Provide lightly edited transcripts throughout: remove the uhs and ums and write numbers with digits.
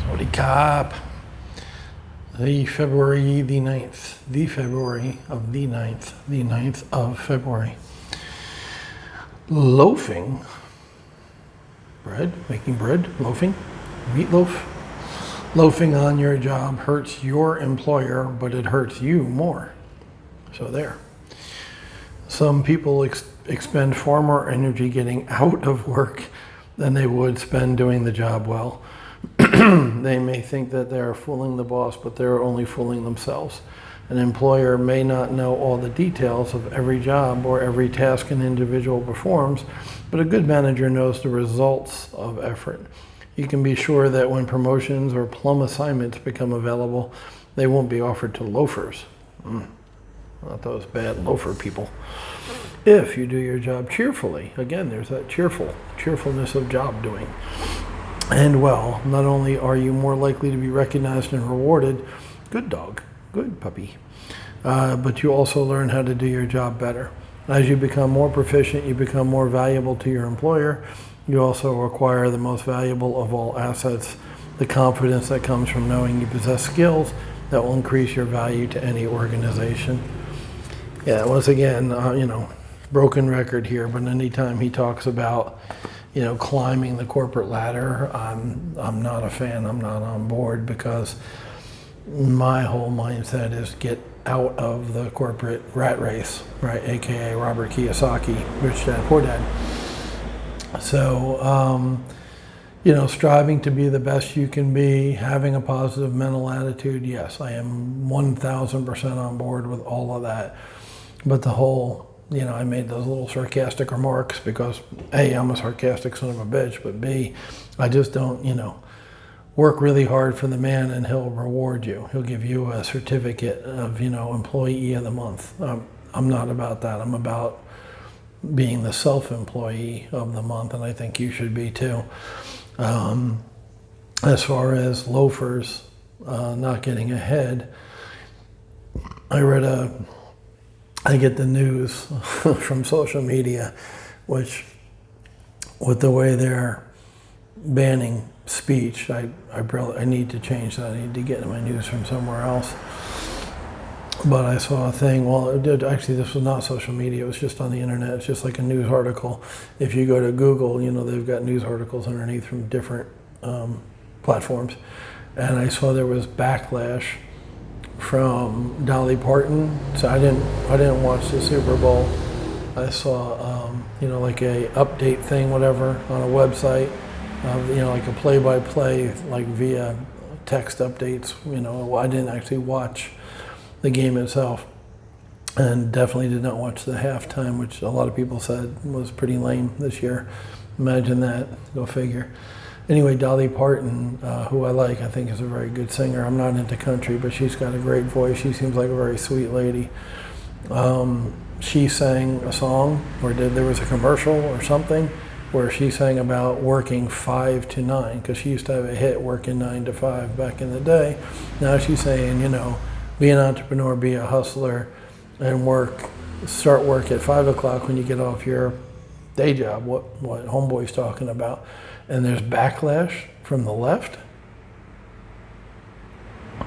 Holy cop. February the 9th. The February of the 9th. The 9th of February. Loafing. Bread. Making bread. Loafing. Meatloaf. Loafing on your job hurts your employer, but it hurts you more. So there. Some people expend far more energy getting out of work than they would spend doing the job well. They may think that they're fooling the boss, but they're only fooling themselves. An employer may not know all the details of every job or every task an individual performs, but a good manager knows the results of effort. You can be sure that when promotions or plum assignments become available, they won't be offered to loafers. Not those bad loafer people. If you do your job cheerfully, again, there's that cheerfulness of job doing. And well, not only are you more likely to be recognized and rewarded, good dog, good puppy, but you also learn how to do your job better. As you become more proficient, you become more valuable to your employer. You also acquire the most valuable of all assets, the confidence that comes from knowing you possess skills that will increase your value to any organization. Yeah, once again, broken record here, but anytime he talks about climbing the corporate ladder, I'm not a fan. I'm not on board, because my whole mindset is get out of the corporate rat race, right? AKA Robert Kiyosaki, Rich Dad, Poor Dad. So, striving to be the best you can be, having a positive mental attitude. Yes, I am 1000% on board with all of that. But the whole, I made those little sarcastic remarks because A, I'm a sarcastic son of a bitch, but B, I just don't, work really hard for the man and he'll reward you. He'll give you a certificate of, employee of the month. I'm not about that. I'm about being the self-employee of the month, and I think you should be too. As far as loafers not getting ahead, I get the news from social media, which with the way they're banning speech, I need to change that. I need to get my news from somewhere else. But I saw a thing, actually this was not social media, it was just on the internet. It's just like a news article. If you go to Google, they've got news articles underneath from different platforms. And I saw there was backlash from Dolly Parton. So I didn't watch the Super Bowl. I saw, like a update thing, whatever, on a website, like a play-by-play, like via text updates. I didn't actually watch the game itself, and definitely did not watch the halftime, which a lot of people said was pretty lame this year. Imagine that, go figure. Anyway, Dolly Parton, who I think is a very good singer. I'm not into country, but she's got a great voice. She seems like a very sweet lady. She sang a song, or there was a commercial or something, where she sang about working 5 to 9, because she used to have a hit, working 9 to 5 back in the day. Now she's saying, be an entrepreneur, be a hustler, and start work at 5 o'clock when you get off your day job, what Homeboy's talking about. And there's backlash from the left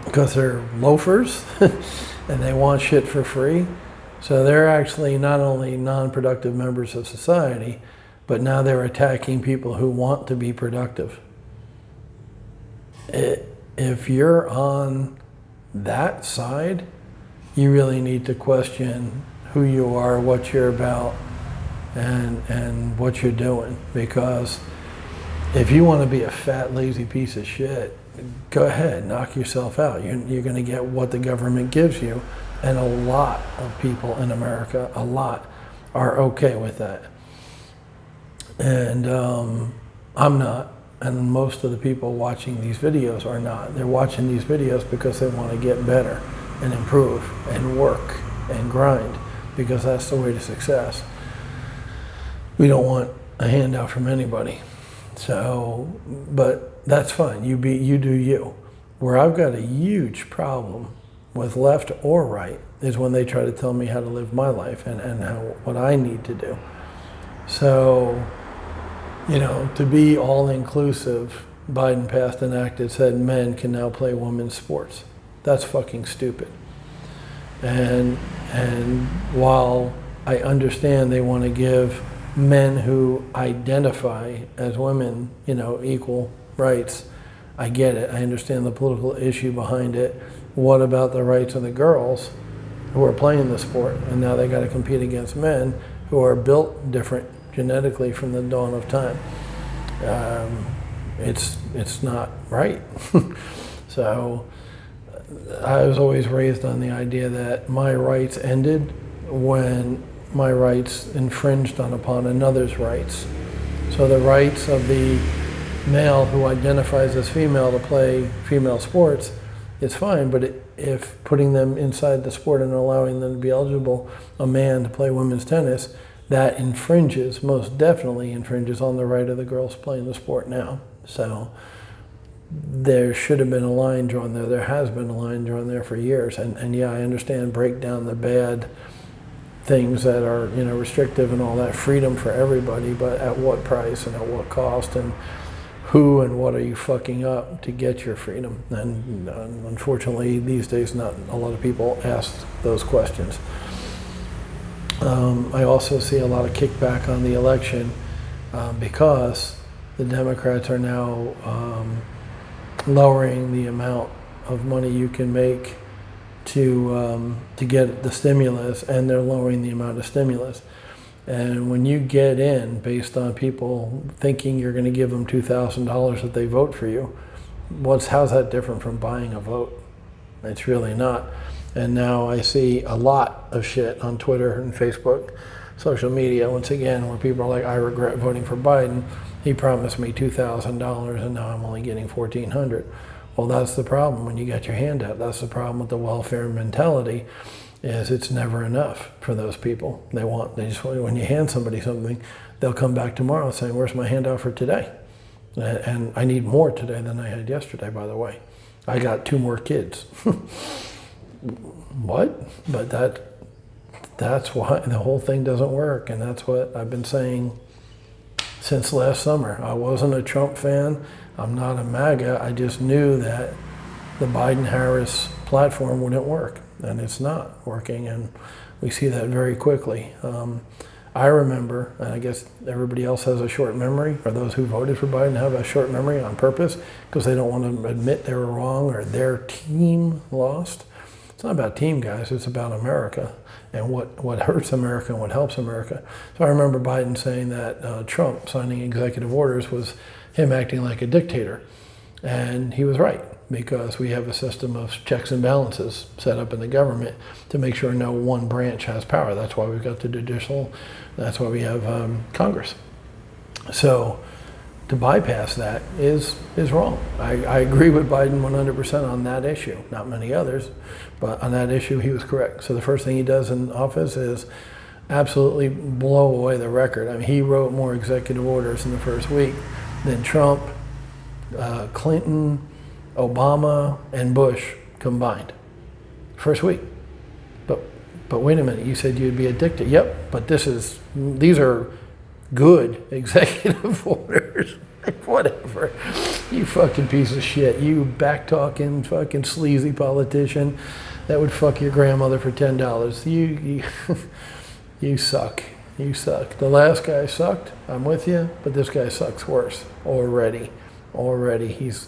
because they're loafers and they want shit for free. So they're actually not only non-productive members of society, but now they're attacking people who want to be productive. If you're on that side, you really need to question who you are, what you're about, and what you're doing. Because if you want to be a fat, lazy piece of shit, go ahead, knock yourself out. You're going to get what the government gives you. And a lot of people in America, are okay with that. And I'm not. And most of the people watching these videos are not. They're watching these videos because they want to get better and improve and work and grind, because that's the way to success. We don't want a handout from anybody. So, but that's fine. You do you. Where I've got a huge problem with left or right is when they try to tell me how to live my life and what I need to do. So, to be all inclusive Biden passed an act that said men can now play women's sports. That's fucking stupid. And while I understand they want to give men who identify as women, equal rights, I get it. I understand the political issue behind it. What about the rights of the girls who are playing the sport, and now they got to compete against men who are built different genetically from the dawn of time? It's not right. So I was always raised on the idea that my rights ended when my rights infringed upon another's rights. So the rights of the male who identifies as female to play female sports is fine, but if putting them inside the sport and allowing them to be eligible, a man to play women's tennis, that most definitely infringes on the right of the girls playing the sport now. So there should have been a line drawn there. There has been a line drawn there for years. And yeah, I understand, break down the bad things that are, restrictive and all that, freedom for everybody, but at what price and at what cost, and who and what are you fucking up to get your freedom? And unfortunately, these days, not a lot of people ask those questions. I also see a lot of kickback on the election because the Democrats are now lowering the amount of money you can make to get the stimulus, and they're lowering the amount of stimulus. And when you get in based on people thinking you're going to give them $2,000 if they vote for you, how's that different from buying a vote? It's really not. And now I see a lot of shit on Twitter and Facebook, social media, once again, where people are like, I regret voting for Biden. He promised me $2,000 and now I'm only getting $1,400. Well, that's the problem when you get your hand out. That's the problem with the welfare mentality, is it's never enough for those people. When you hand somebody something, they'll come back tomorrow saying, where's my handout for today? And I need more today than I had yesterday, by the way. I got 2 more kids. What? But that's why the whole thing doesn't work, and that's what I've been saying since last summer. I wasn't a Trump fan. I'm not a MAGA. I just knew that the Biden-Harris platform wouldn't work, and it's not working, and we see that very quickly. I remember, and I guess everybody else has a short memory, or those who voted for Biden have a short memory on purpose because they don't want to admit they were wrong or their team lost. It's not about team, guys. It's about America and what hurts America and what helps America. So I remember Biden saying that Trump signing executive orders was him acting like a dictator. And he was right, because we have a system of checks and balances set up in the government to make sure no one branch has power. That's why we've got the judicial, that's why we have Congress. So to bypass that is wrong. I agree with Biden 100% on that issue, not many others, but on that issue he was correct. So the first thing he does in office is absolutely blow away the record. I mean, he wrote more executive orders in the first week than Trump, Clinton, Obama, and Bush combined. First week. But wait a minute, you said you'd be a dictator. Yep, but these are good executive orders. Whatever. You fucking piece of shit. You back-talking fucking sleazy politician that would fuck your grandmother for $10. You suck. You suck. The last guy sucked. I'm with you, but this guy sucks worse already. He's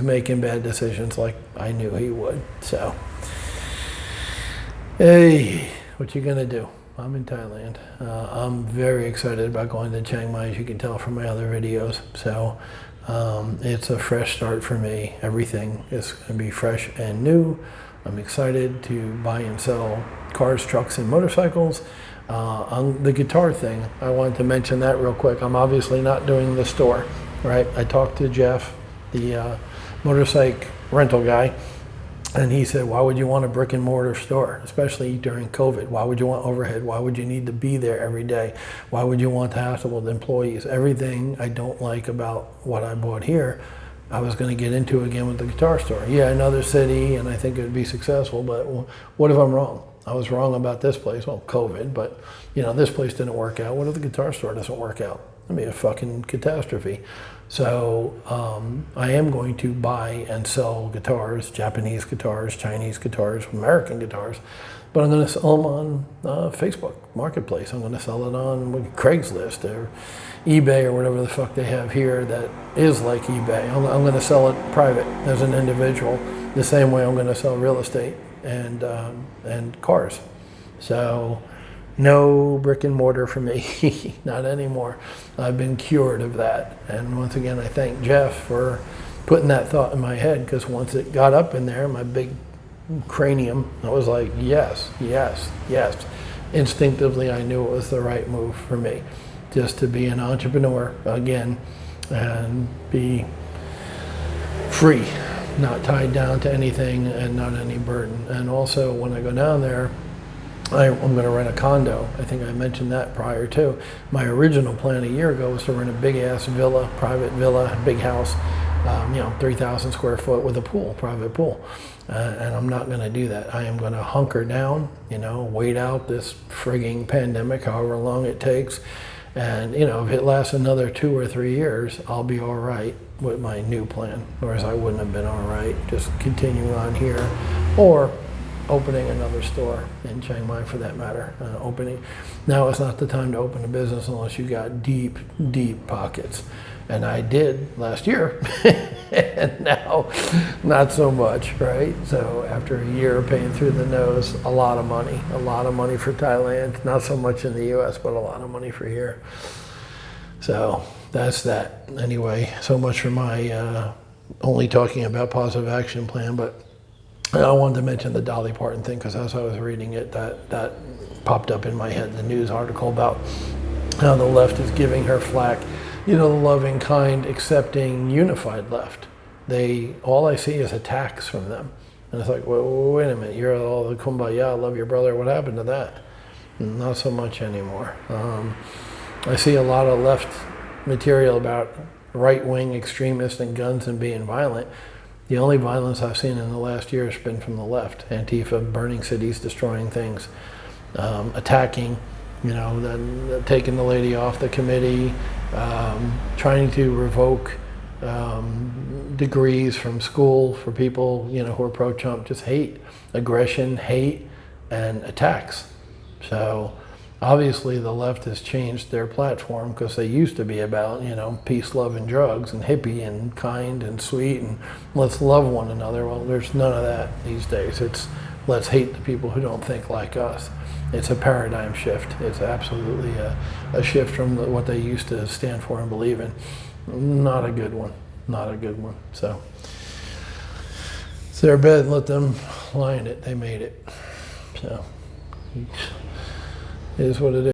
making bad decisions like I knew he would. So, hey, what you gonna do? I'm in Thailand. I'm very excited about going to Chiang Mai, as you can tell from my other videos. So it's a fresh start for me. Everything is gonna be fresh and new. I'm excited to buy and sell cars, trucks, and motorcycles. On the guitar thing, I wanted to mention that real quick. I'm obviously not doing the store, right? I talked to Jeff, the motorcycle rental guy, and he said, why would you want a brick and mortar store, especially during COVID? Why would you want overhead? Why would you need to be there every day? Why would you want to hassle with employees? Everything I don't like about what I bought here, I was going to get into again with the guitar store. Yeah, another city, and I think it would be successful, but what if I'm wrong? I was wrong about this place, well, COVID, but this place didn't work out. What if the guitar store doesn't work out? That'd be a fucking catastrophe. So I am going to buy and sell guitars, Japanese guitars, Chinese guitars, American guitars, but I'm going to sell them on Facebook Marketplace. I'm going to sell it on Craigslist or eBay or whatever the fuck they have here that is like eBay. I'm going to sell it private as an individual, the same way I'm going to sell real estate and cars. So no brick and mortar for me, not anymore. I've been cured of that. And once again, I thank Jeff for putting that thought in my head, because once it got up in there, my big cranium, I was like, yes, yes, yes. Instinctively, I knew it was the right move for me, just to be an entrepreneur again and be free, not tied down to anything and not any burden. And also, when I go down there, I'm going to rent a condo. I think I mentioned that prior too. My original plan a year ago was to rent a big ass villa, private villa, big house, 3,000 square foot with a pool, private pool. And I'm not going to do that. I am going to hunker down, wait out this frigging pandemic, however long it takes. And, if it lasts another 2 or 3 years, I'll be all right with my new plan. Whereas I wouldn't have been all right just continuing on here, or opening another store in Chiang Mai, for that matter. Now is not the time to open a business unless you got deep, deep pockets. And I did last year, and now not so much, right? So after a year paying through the nose, a lot of money for Thailand, not so much in the US, but a lot of money for here. So that's that. Anyway, so much for my only talking about positive action plan, but I wanted to mention the Dolly Parton thing, because as I was reading it, that popped up in my head, the news article about how the left is giving her flack. The loving, kind, accepting, unified left. All I see is attacks from them. And it's like, well, wait a minute, you're all the kumbaya, love your brother, what happened to that? Not so much anymore. I see a lot of left material about right-wing extremists and guns and being violent. The only violence I've seen in the last year has been from the left. Antifa, burning cities, destroying things, attacking, taking the lady off the committee, trying to revoke degrees from school for people, who are pro-Trump. Just hate, aggression, hate, and attacks. So obviously the left has changed their platform, because they used to be about, peace, love, and drugs, and hippie, and kind, and sweet, and let's love one another. Well, there's none of that these days. It's let's hate the people who don't think like us. It's a paradigm shift. It's absolutely a shift from what they used to stand for and believe in. Not a good one. Not a good one. So it's their bed. Let them lie in it. They made it. So it is what it is.